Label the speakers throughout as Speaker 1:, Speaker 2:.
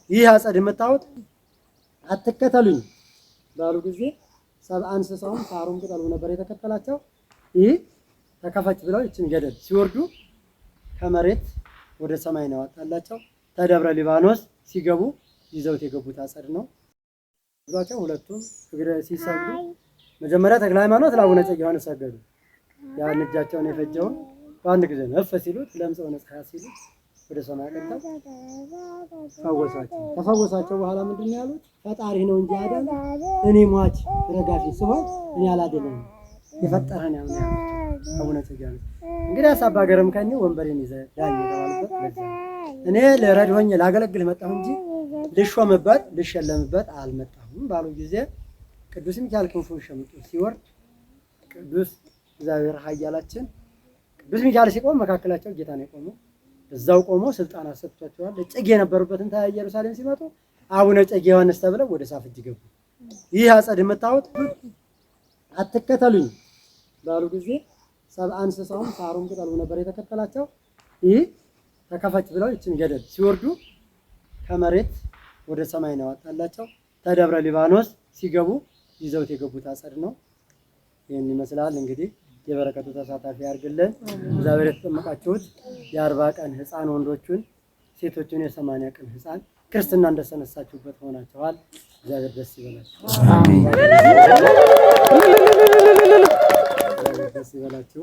Speaker 1: ይህ አጸድ የምታዩት አትከተሉኝ ባሉ ጊዜ ሰብአ እንስሳውም ሳሩም ቅጠሉ ነበር የተከተላቸው። ይህ ተከፈች ብለው ይችን ገደል ሲወርዱ ከመሬት ወደ ሰማይ ነው ያወጣላቸው። ተደብረ ሊባኖስ ሲገቡ ይዘውት የገቡት አጸድ ነው። ብሏቸው ሁለቱም እግረ ሲሰግዱ መጀመሪያ ተክለ ሃይማኖት ለአቡነ እጨጌ ዮሐንስ ሰገዱ። ያን እጃቸውን የፈጀውን በአንድ ጊዜ ነፍ ሲሉት ለምጽ ወነጽሐ ሲሉት ወደ ሰማይ ቀጥታ ፈወሳቸው። ከፈወሳቸው በኋላ ምንድነው ያሉት? ፈጣሪ ነው እንጂ ያዳነ እኔ ሟች ረጋፊ ስሆን እኔ አላደለም የፈጠረን ያው ነው አቡነ እጨጌ ዮሐንስ። እንግዲህ አባ ገረም ከኔ ወንበሬን ይዘህ ዳኝ የተባሉበት ለዛ እኔ ለረድ ሆኜ ላገለግል መጣሁ እንጂ ልሾምበት ልሸለምበት አልመጣሁም ባሉ ጊዜ ቅዱስ ሚካኤል ክንፉን ሸምጦ ሲወርድ ቅዱስ እግዚአብሔር ኃያላችን ቅዱስ ሚካኤል ሲቆም መካከላቸው ጌታ ነው የቆመው። እዛው ቆሞ ስልጣን አሰጥቷቸዋል። እጨጌ የነበሩበትን ታያ ኢየሩሳሌም ሲመጡ አቡነ እጨጌ ዮሐንስ ተብለው ወደ ሳፍጅ ገቡ። ይህ አጸድ የምታዩት አትከተሉኝ ባሉ ጊዜ ሰብአ እንስሳውም ሳሩም ቅጠሉ ነበር የተከተላቸው። ይህ ተከፈች ብለው ይችን ገደል ሲወርዱ ከመሬት ወደ ሰማይ ነው ያወጣላቸው። ተደብረ ሊባኖስ ሲገቡ ይዘውት የገቡት አጸድ ነው። ይህን ይመስላል እንግዲህ የበረከቱ ተሳታፊ ያርግልን። እግዚአብሔር የተጠመቃችሁት የ40 ቀን ህፃን ወንዶቹን ሴቶቹን የ80 ቀን ህፃን ክርስትና እንደሰነሳችሁበት ሆናችኋል። እግዚአብሔር ደስ ይበላችሁ። አሜን። ደስ ይበላችሁ።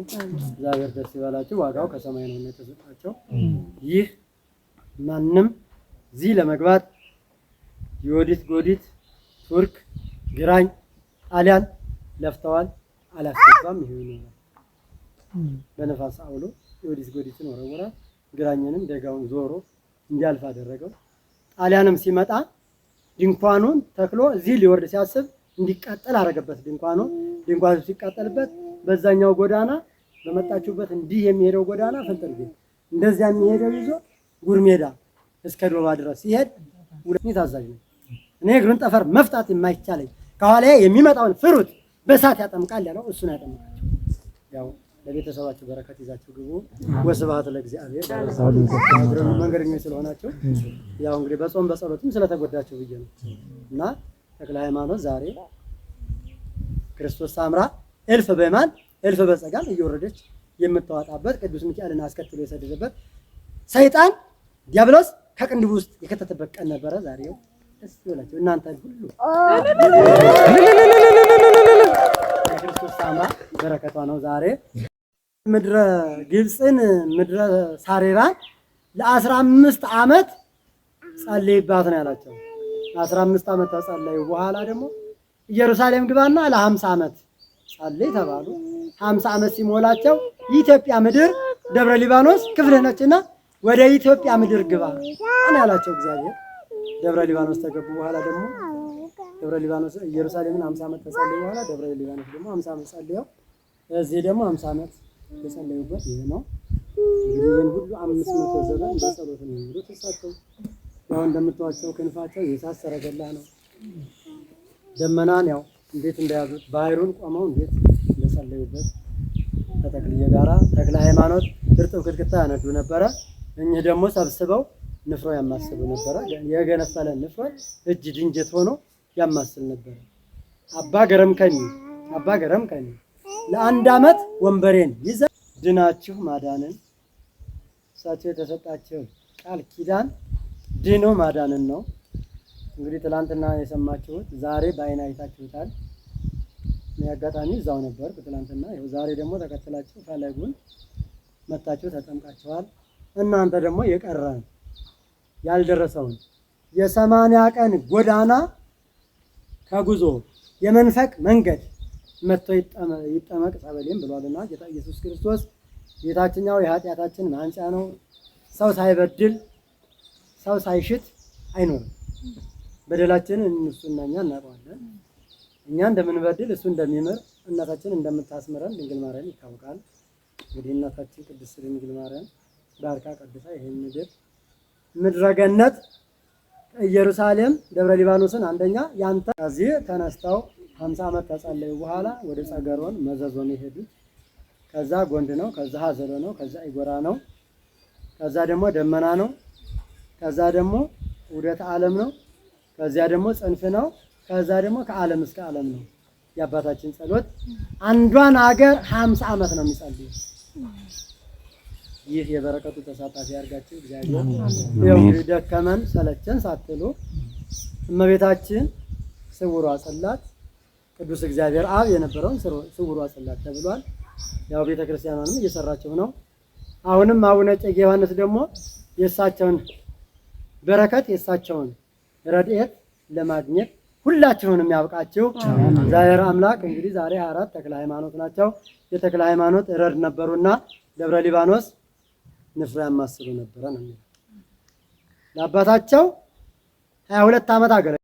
Speaker 1: እግዚአብሔር ደስ ይበላችሁ። ዋጋው ከሰማይ ነው የተሰጣቸው። ይህ ማንም እዚህ ለመግባት ዮዲት ጎዲት ቱርክ ግራኝ ጣሊያን ለፍተዋል፣ አላስገባም። ይሄ ነው በነፋስ አውሎ ዮዲት ጎዲትን ወረወራ፣ ግራኝንም ደጋውን ዞሮ እንዲያልፍ አደረገው። ጣሊያንም ሲመጣ ድንኳኑን ተክሎ እዚህ ሊወርድ ሲያስብ እንዲቃጠል አረገበት። ድንኳኑ ሲቃጠልበት በዛኛው ጎዳና በመጣችሁበት እንዲህ የሚሄደው ጎዳና ፍንጥር ቤት እንደዚያ የሚሄደው ይዞ ጉርሜዳ እስከ ዶባ ድረስ ሲሄድ ሁለቱም ታዛዥ ነው። እኔ እግሩን ጠፈር መፍታት የማይቻለኝ ከኋላ የሚመጣውን ፍሩት በእሳት ያጠምቃል ያለው እሱን ያጠምቃቸው። ያው ለቤተሰባችሁ በረከት ይዛችሁ ግቡ። ወስብሐት ለእግዚአብሔር። መንገደኞች ስለሆናችሁ ያው እንግዲህ በጾም በጸሎትም ስለተጎዳችሁ ብዬ ነው እና ተክለ ሃይማኖት ዛሬ ክርስቶስ ሳምራ እልፍ በማን እልፍ በጸጋም እየወረደች የምታወጣበት ቅዱስ ሚካኤልን አስከትሎ የሰደደበት ሰይጣን ዲያብሎስ ከቅንድቡ ውስጥ የከተተበት ቀን ነበረ። ዛሬው ደስ ይበላችሁ እናንተ ሁሉ ክርስቶስ ሳምራ በረከቷ ነው። ዛሬ ምድረ ግብፅን ምድረ ሳሬራን ለ15 ዓመት ጸልይባት ነው ያላቸው። 15 ዓመት ተጸለዩ በኋላ ደግሞ ኢየሩሳሌም ግባና ለ50 ዓመት ጸልይ ተባሉ። 50 ዓመት ሲሞላቸው የኢትዮጵያ ምድር ደብረ ሊባኖስ ክፍልህ ነችና ወደ ኢትዮጵያ ምድር ግባ አና ያላቸው እግዚአብሔር። ደብረ ሊባኖስ ተገቡ በኋላ ደግሞ ደብረ ሊባኖስ ኢየሩሳሌምን 50 ዓመት ተጸለዩ በኋላ ደብረ ሊባኖስ ደግሞ 50 ዓመት ጸልየው እዚህ ደግሞ 50 ዓመት ተጸለዩበት። ይሄ ነው እንግዲህ ይሄን ሁሉ 500 ዘመን በጸሎት ነው የሚሉት እሳቸው። ያው እንደምታዋቸው ክንፋቸው የእሳት ሰረገላ ነው። ደመናን ያው እንዴት እንደያዙት ባህሩን ቆመው እንዴት እንደጸለዩበት ከተክልዬ ጋራ ተክለ ሃይማኖት እርጥብ ክትክታ ያነዱ ነበረ። እኚህ ደግሞ ሰብስበው ንፍሮ ያማስሉ ነበረ። የገነፈለ ንፍሮ እጅ ድንጀት ሆኖ ያማስል ነበረ። አባ ገረም ከኒ ለአንድ ዓመት ወንበሬን ይዘ ድናችሁ ማዳንን እሳቸው የተሰጣቸው ቃል ኪዳን ድኖ ማዳንን ነው። እንግዲህ ትላንትና የሰማችሁት ዛሬ በአይን አይታችሁታል። እኔ አጋጣሚ እዛው ነበር ትላንትና። ይኸው ዛሬ ደግሞ ተከትላችሁ ፈለጉን መታችሁ ተጠምቃችኋል። እናንተ ደግሞ የቀረን ያልደረሰውን የ80 ቀን ጎዳና ከጉዞ የመንፈቅ መንገድ መጥቶ ይጠመቅ ጸበሌም ብሏልና ጌታ ኢየሱስ ክርስቶስ የታችኛው የኃጢአታችን ማንጫ ነው። ሰው ሳይበድል ሰው ሳይሽት አይኖርም። በደላችንን እሱና እኛ እናውቀዋለን። እኛ እንደምንበድል እሱ እንደሚምር እናታችን እንደምታስምረን ድንግል ማርያም ይታወቃል። እንግዲህ እናታችን ቅድስት ድንግል ማርያም ባርካ ቀድሳ ይሄን ምድረ ገነት ኢየሩሳሌም ደብረ ሊባኖስን አንደኛ ያንተ ከዚህ ተነስተው 50 ዓመት ተጸለዩ በኋላ ወደ ጸገሮን መዘዞን የሄዱት። ከዛ ጎንድ ነው፣ ከዛ ሀዘሎ ነው፣ ከዛ ኢጎራ ነው፣ ከዛ ደግሞ ደመና ነው፣ ከዛ ደግሞ ውደት ዓለም ነው። ከዚያ ደግሞ ጽንፍ ነው። ከዛ ደግሞ ከዓለም እስከ ዓለም ነው። የአባታችን ጸሎት አንዷን ሀገር 50 ዓመት ነው የሚጸልዩ። ይህ የበረከቱ ተሳታፊ ያርጋችሁ እግዚአብሔር። ይኸው እንግዲህ ደከመን ሰለቸን ሳትሉ እመቤታችን ስውሯ ጽላት ቅዱስ እግዚአብሔር አብ የነበረውን ስውሯ ጽላት ተብሏል። ያው ቤተክርስቲያኗንም እየሰራችሁ ነው። አሁንም አቡነ እጨጌ ዮሐንስ ደግሞ የእሳቸውን በረከት የእሳቸውን ረድኤት ለማግኘት ሁላችሁንም ያብቃችሁ እግዚአብሔር አምላክ። እንግዲህ ዛሬ 24 ተክለ ሃይማኖት ናቸው። የተክለ ሃይማኖት ረድ ነበሩና ደብረ ሊባኖስ ንፍሮ ያማስሉ ነበረ ነው። ለአባታቸው 22 ዓመት አገለ